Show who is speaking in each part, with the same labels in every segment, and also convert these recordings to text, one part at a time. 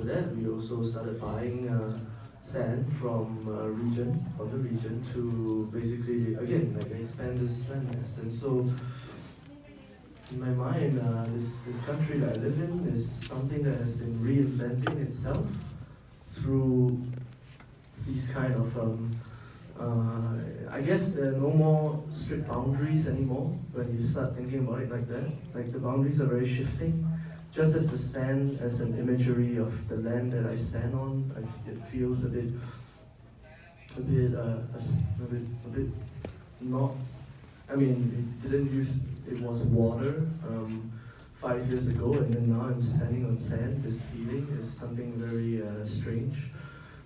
Speaker 1: after that, we also started buying sand from the region to basically again like expand this landmass. And so in my mind, this country that I live in is something that has been reinventing itself through these kind of I guess there are no more strict boundaries anymore when you start thinking about it like that. Like the boundaries are very shifting. Just as the sand as an imagery of the land that I stand on, it feels a bit not. I mean, it was water 5 years ago, and then now I'm standing on sand. This feeling is something very strange,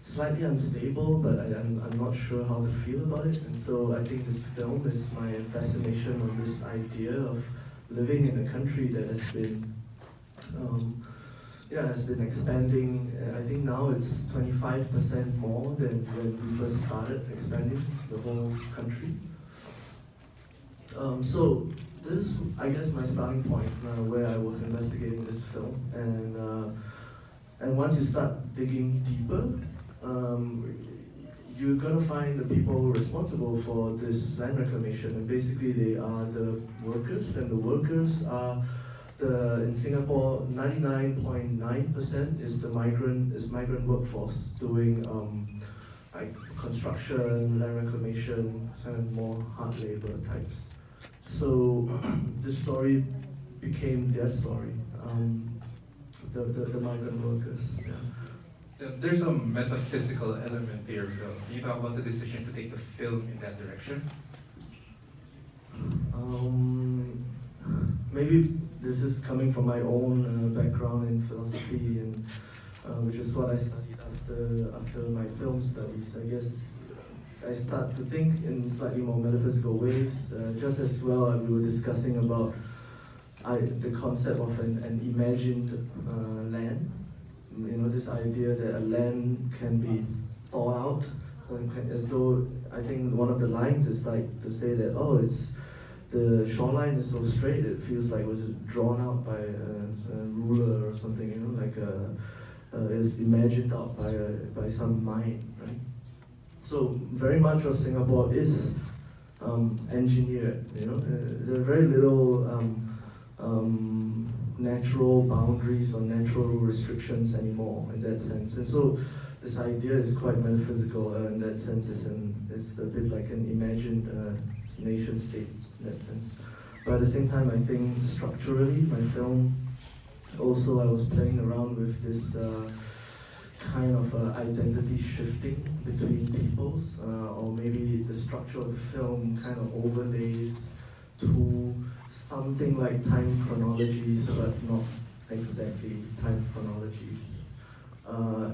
Speaker 1: slightly unstable, but I'm not sure how to feel about it. And so I think this film is my fascination on this idea of living in a country that has been expanding. I think now it's 25% more than when we first started expanding the whole country. So this is, I guess, my starting point where I was investigating this film. And once you start digging deeper, you're gonna find the people responsible for this land reclamation, and basically they are the workers, and the workers are in Singapore, 99.9% is migrant workforce doing like construction, land reclamation, kind of more hard labor types. So this story became their story, the migrant workers. Yeah.
Speaker 2: There's a metaphysical element to your film. Can you talk about the decision to take the film in that direction?
Speaker 1: Maybe this is coming from my own background in philosophy, and which is what I studied after my film studies. I guess I start to think in slightly more metaphysical ways. Just as well, we were discussing about the concept of an imagined land. You know, this idea that a land can be thought out, as though, I think one of the lines is like to say that, the shoreline is so straight, it feels like it was drawn out by a ruler or something, you know, like it's imagined out by some mind, right? So very much of Singapore is engineered, you know. There are very little natural boundaries or natural restrictions anymore in that sense. And so this idea is quite metaphysical in that sense. It's a bit like an imagined nation state in that sense. But at the same time, I think structurally, my film, also I was playing around with this kind of identity shifting between peoples, or maybe the structure of the film kind of overlays to something like time chronologies, but not exactly time chronologies,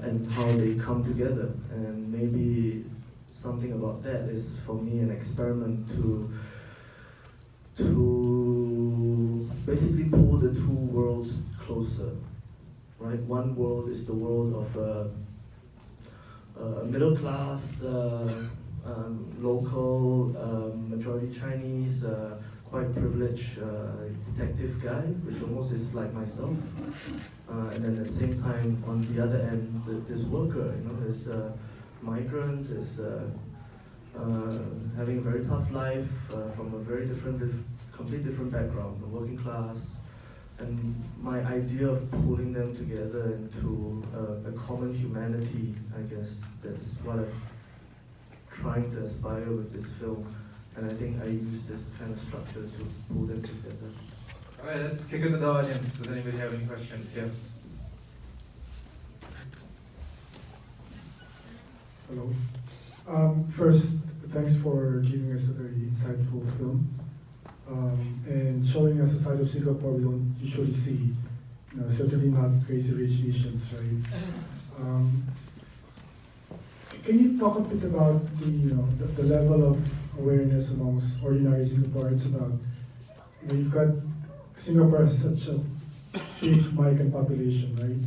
Speaker 1: and how they come together. And maybe something about that is, for me, an experiment to basically pull the two worlds closer, right? One world is the world of a middle class, local, majority Chinese, quite privileged detective guy, which almost is like myself. And then at the same time, on the other end, this worker, you know, this migrant is having a very tough life from a very complete different background, the working class. And my idea of pulling them together into a common humanity, I guess that's what I'm trying to aspire with this film. And I think I use this kind of structure to pull them together.
Speaker 2: All right, let's kick it to the audience. Does anybody have any questions? Yes.
Speaker 3: Hello. First, thanks for giving us a very insightful film and showing us a side of Singapore we don't usually see. You know, certainly not Crazy Rich Asians, right? Can you talk a bit about the level of awareness amongst ordinary Singaporeans about, you've got Singapore has such a big migrant population, right?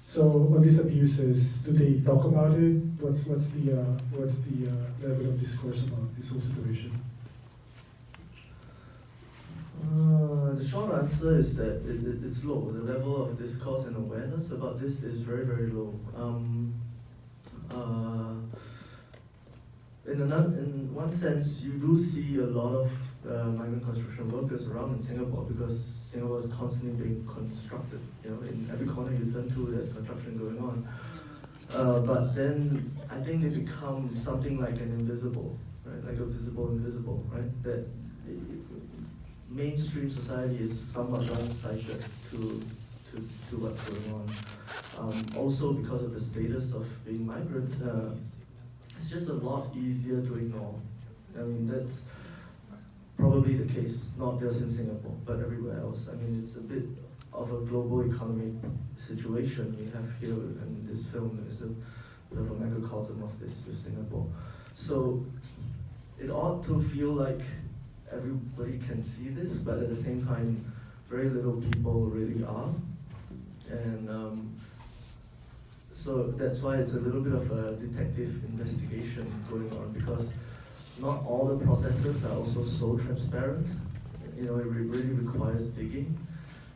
Speaker 3: So on these abuses, do they talk about it? What's the level of discourse about this whole situation?
Speaker 1: The short answer is that it's low. The level of discourse and awareness about this is very, very low. In one sense, you do see a lot of migrant construction workers around in Singapore because Singapore is constantly being constructed. You know, in every corner you turn to, there's construction going on. But then I think they become something like an invisible, right? Like a visible invisible, right? That mainstream society is somewhat one-sided to what's going on. Also because of the status of being migrant, it's just a lot easier to ignore. I mean, that's probably the case, not just in Singapore, but everywhere else. I mean, it's a bit of a global economic situation we have here, and this film is a bit of a microcosm of this with Singapore. So it ought to feel like everybody can see this, but at the same time, very little people really are. And so that's why it's a little bit of a detective investigation going on, because not all the processes are also so transparent. You know, it really requires digging.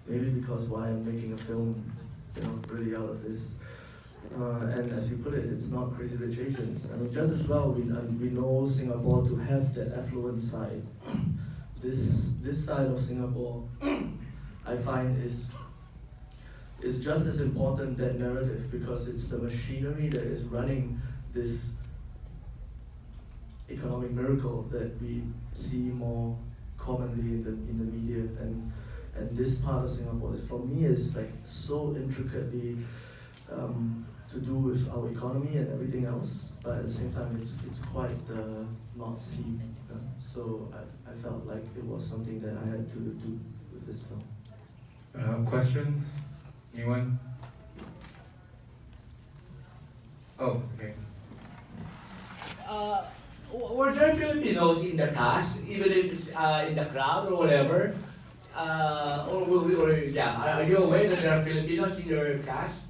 Speaker 1: Maybe because why I'm making a film, you know, really out of this. And as you put it, it's not Crazy Rich Asians. I mean, just as well, we know Singapore to have that affluent side. This side of Singapore, I find is just as important, that narrative, because it's the machinery that is running this economic miracle that we see more commonly in the media, and this part of Singapore, for me, is like so intricately to do with our economy and everything else, but at the same time, it's quite not seen. So I felt like it was something that I had to do with this film.
Speaker 2: Questions? Anyone? Oh, okay.
Speaker 4: Were there Filipinos in the cast, even if it's in the crowd or whatever? Are you aware that there are Filipinos in your cast?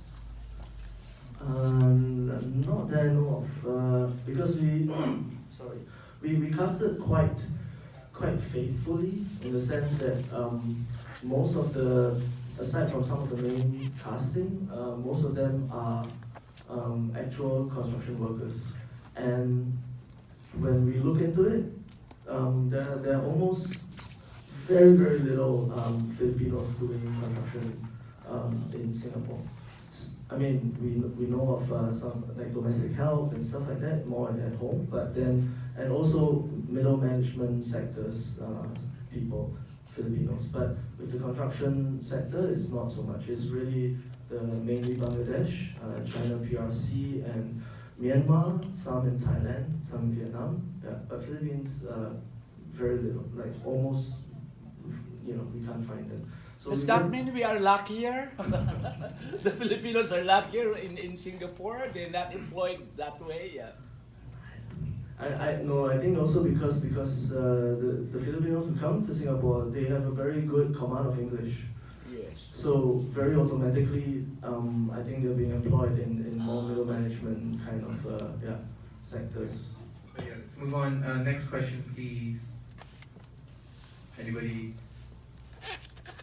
Speaker 1: Not that I know of, because we casted quite faithfully, in the sense that most of the, aside from some of the main casting, most of them are actual construction workers. And when we look into it, there are almost very, very little Filipinos doing construction in Singapore. I mean, we know of some like domestic help and stuff like that, more at home, but then, and also middle management sectors, people, Filipinos. But with the construction sector, it's not so much. It's really mainly Bangladesh, China PRC, and Myanmar, some in Thailand, some in Vietnam. Yeah, but Philippines, very little, like almost, you know, we can't find them. So
Speaker 4: Does that mean we are luckier? The Filipinos are luckier in Singapore? They're not employed that way? Yeah.
Speaker 1: I think also because the Filipinos who come to Singapore, they have a very good command of English.
Speaker 4: Yes.
Speaker 1: So very automatically, I think they're being employed in more middle management kind of sectors.
Speaker 2: But yeah, let's move on. Next question, please. Anybody?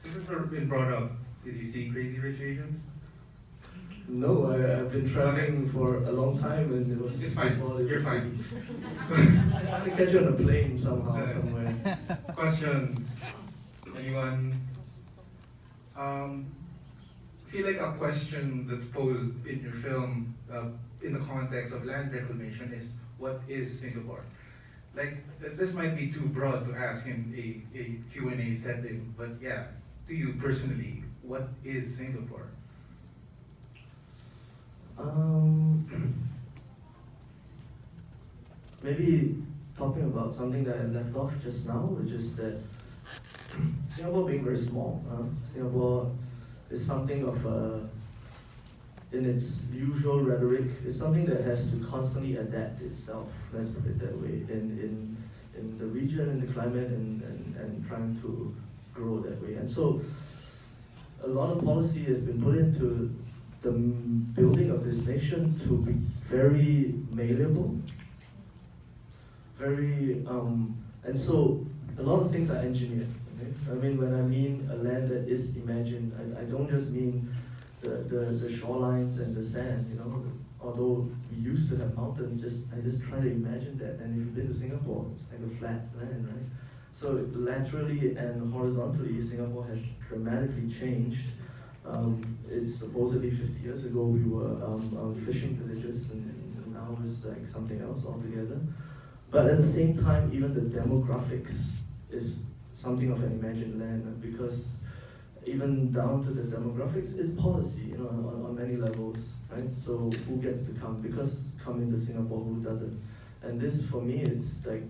Speaker 2: This has been brought up. Did you see Crazy Rich Asians?
Speaker 1: No, I've been traveling for a long time, and it was
Speaker 2: It's fine.
Speaker 1: before
Speaker 2: You're fine.
Speaker 1: I had to catch you on a plane somehow, somewhere.
Speaker 2: Questions? Anyone? Feel like a question that's posed in your film, in the context of land reclamation, is what is Singapore? Like, this might be too broad to ask in a Q&A setting, but yeah, to you personally, what is Singapore?
Speaker 1: Maybe talking about something that I left off just now, which is that Singapore being very small, Singapore is something of in its usual rhetoric, is something that has to constantly adapt itself, let's put it that way, in the region, in the climate, and trying to grow that way. And so a lot of policy has been put into the building of this nation to be very malleable, very, and so a lot of things are engineered. Right? I mean, when I mean a land that is imagined, I don't just mean the shorelines and the sand, you know. Although we used to have mountains, I just try to imagine that. And if you've been to Singapore, it's like a flat land, right? So laterally and horizontally, Singapore has dramatically changed. It's supposedly 50 years ago we were fishing villages, and now it's like something else altogether. But at the same time, even the demographics is something of an imagined land, because even down to the demographics is policy, you know, on many levels, right? So who gets to come? Because come into Singapore, who doesn't? And this, for me, it's like,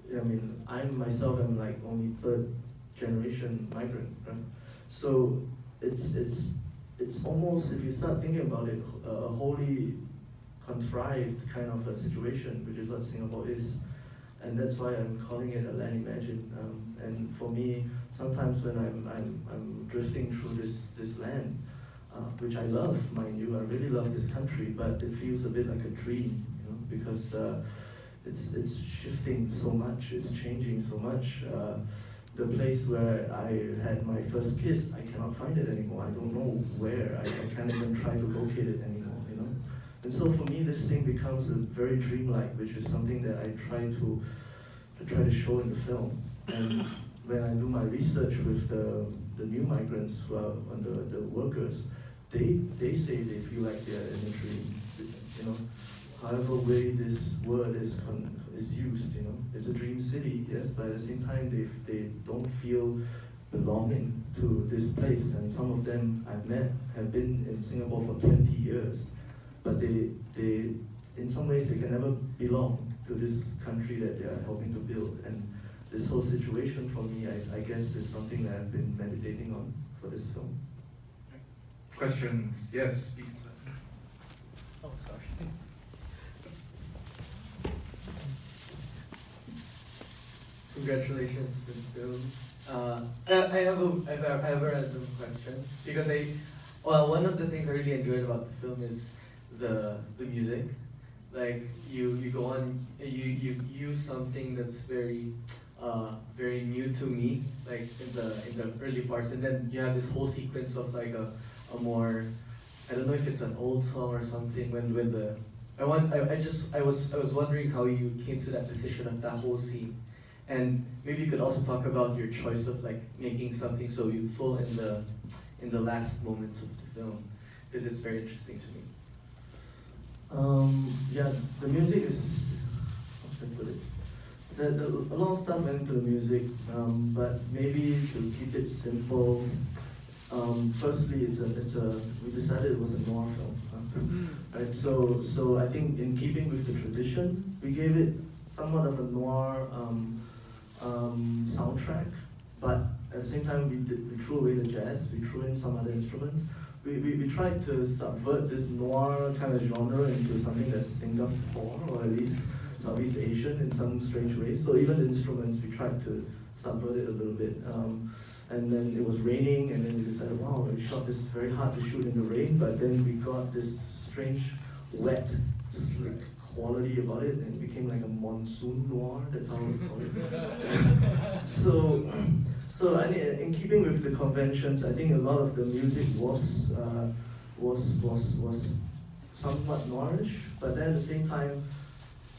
Speaker 1: I mean, I myself am like only third generation migrant, right? So it's almost, if you start thinking about it, a wholly contrived kind of a situation, which is what Singapore is. And that's why I'm calling it a land imagined. And for me, sometimes when I'm drifting through this land, which I love, mind you, I really love this country, but it feels a bit like a dream, you know, because it's shifting so much, it's changing so much. The place where I had my first kiss, I cannot find it anymore. I don't know where. I can't even try to locate it anymore, you know. And so for me, this thing becomes a very dreamlike, which is something that I try to show in the film. And when I do my research with the new migrants who are on the workers, they say they feel like they're in a dream, you know. However way this word is used, you know, it's a dream city, yes, but at the same time they don't feel belonging to this place. And some of them I've met have been in Singapore for 20 years, but they in some ways they can never belong to this country that they are helping to build. And this whole situation for me, I guess, is something that I've been meditating on for this film.
Speaker 2: Questions? Yes.
Speaker 4: Oh, sorry.
Speaker 5: Congratulations for the film. I have a random question, because one of the things I really enjoyed about the film is the music. Like you go on, you use something that's very new to me, like in the early parts, and then you have this whole sequence of like a more, I don't know if it's an old song or something, I was wondering how you came to that decision of that whole scene. And maybe you could also talk about your choice of like making something so youthful in the last moments of the film, because it's very interesting to me.
Speaker 1: Yeah, the music is, how should I put it? A lot of stuff went into the music, but maybe to keep it simple. Firstly, we decided it was a noir film, right? So I think in keeping with the tradition, we gave it somewhat of a noir soundtrack, but at the same time we threw away the jazz, we threw in some other instruments. We tried to subvert this noir kind of genre into something that's Singapore, or at least Southeast Asian in some strange way. So even the instruments, we tried to subvert it a little bit. And then it was raining, and then we decided, wow, we shot this very hard to shoot in the rain, but then we got this strange, wet, slick quality about it, and it became like a monsoon noir, that's how we call it. So I mean, in keeping with the conventions, I think a lot of the music was somewhat noirish, but then at the same time,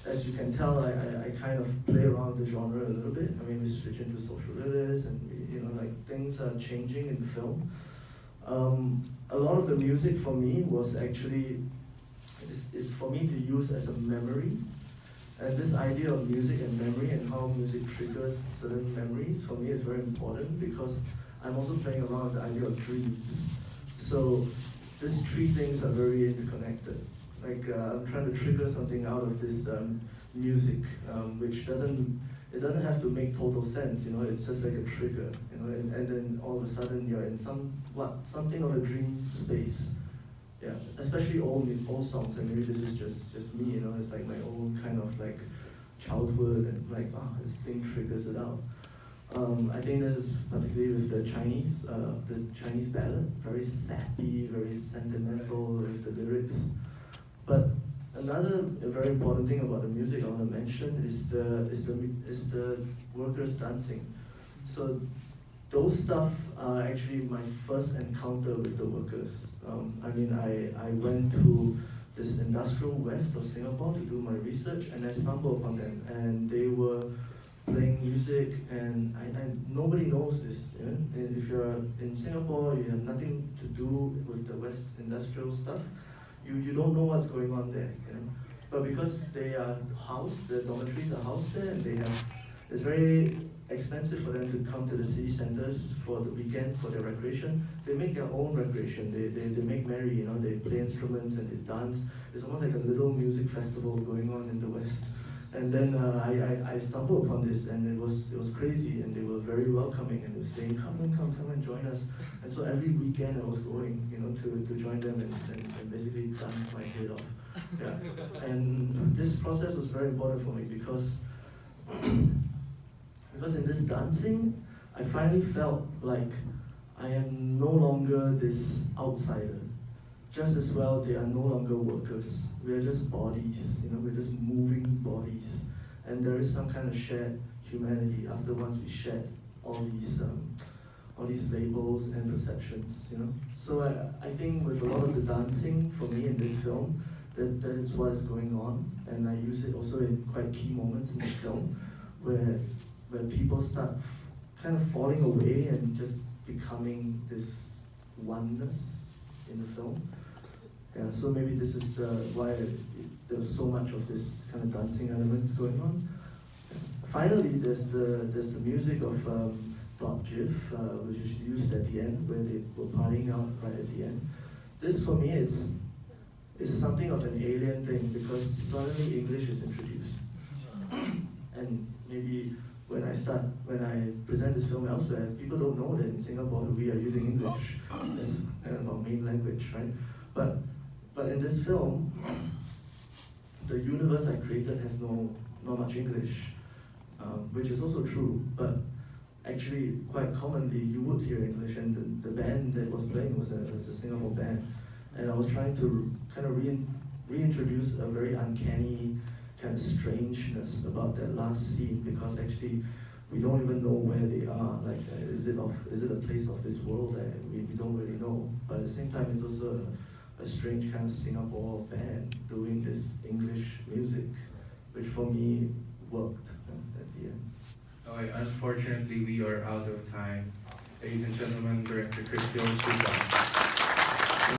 Speaker 1: as you can tell, I kind of play around the genre a little bit. I mean, we switch into social realism, and like things are changing in the film. A lot of the music for me was actually is for me to use as a memory. And this idea of music and memory and how music triggers certain memories for me is very important, because I'm also playing around with the idea of dreams. So these three things are very interconnected. Like I'm trying to trigger something out of this music, which doesn't have to make total sense. It's just like a trigger. And then all of a sudden you're in something of a dream space. Yeah, especially old songs, and maybe this is just me, it's like my own kind of like childhood, and like, this thing triggers it out. I think this is particularly with the Chinese ballad, very sappy, very sentimental with the lyrics. But another very important thing about the music I want to mention is the workers dancing. So those stuff are actually my first encounter with the workers. I mean, I went to this industrial west of Singapore to do my research, and I stumbled upon them, and they were playing music, and nobody knows this. You know? And if you're in Singapore, you have nothing to do with the West industrial stuff. You don't know what's going on there. You know? But because they are housed, the dormitories are housed there, and it's very expensive for them to come to the city centers for the weekend for their recreation. They make their own recreation. They make merry. You know, they play instruments and they dance. It's almost like a little music festival going on in the West. And then I stumbled upon this, and it was crazy, and they were very welcoming, and they were saying, come and join us. And so every weekend I was going, you know, to join them and basically dance my head off. Yeah. And this process was very important for me because in this dancing, I finally felt like I am no longer this outsider. Just as well, they are no longer workers. We are just bodies, you know, we're just moving bodies. And there is some kind of shared humanity after once we shed all these labels and perceptions, you know. So I think with a lot of the dancing for me in this film, that is what is going on. And I use it also in quite key moments in the film where people start kind of falling away and just becoming this oneness in the film. Yeah, so maybe this is why there's so much of this kind of dancing elements going on. Finally, there's the music of Dot Jiff, which is used at the end, where they were partying out right at the end. This for me is something of an alien thing because suddenly English is introduced. And maybe when I present this film elsewhere, people don't know that in Singapore we are using English as kind of our main language, right? But in this film, the universe I created has not much English, which is also true. But actually, quite commonly, you would hear English, and the band that was playing was a Singapore band, and I was trying to kind of reintroduce a very uncanny kind of strangeness about that last scene because actually we don't even know where they are. Like, is it a place of this world? We don't really know. But at the same time, it's also a strange kind of Singapore band doing this English music, which for me worked at the end.
Speaker 2: Okay, unfortunately, we are out of time. Ladies and gentlemen, Director Chris Siew.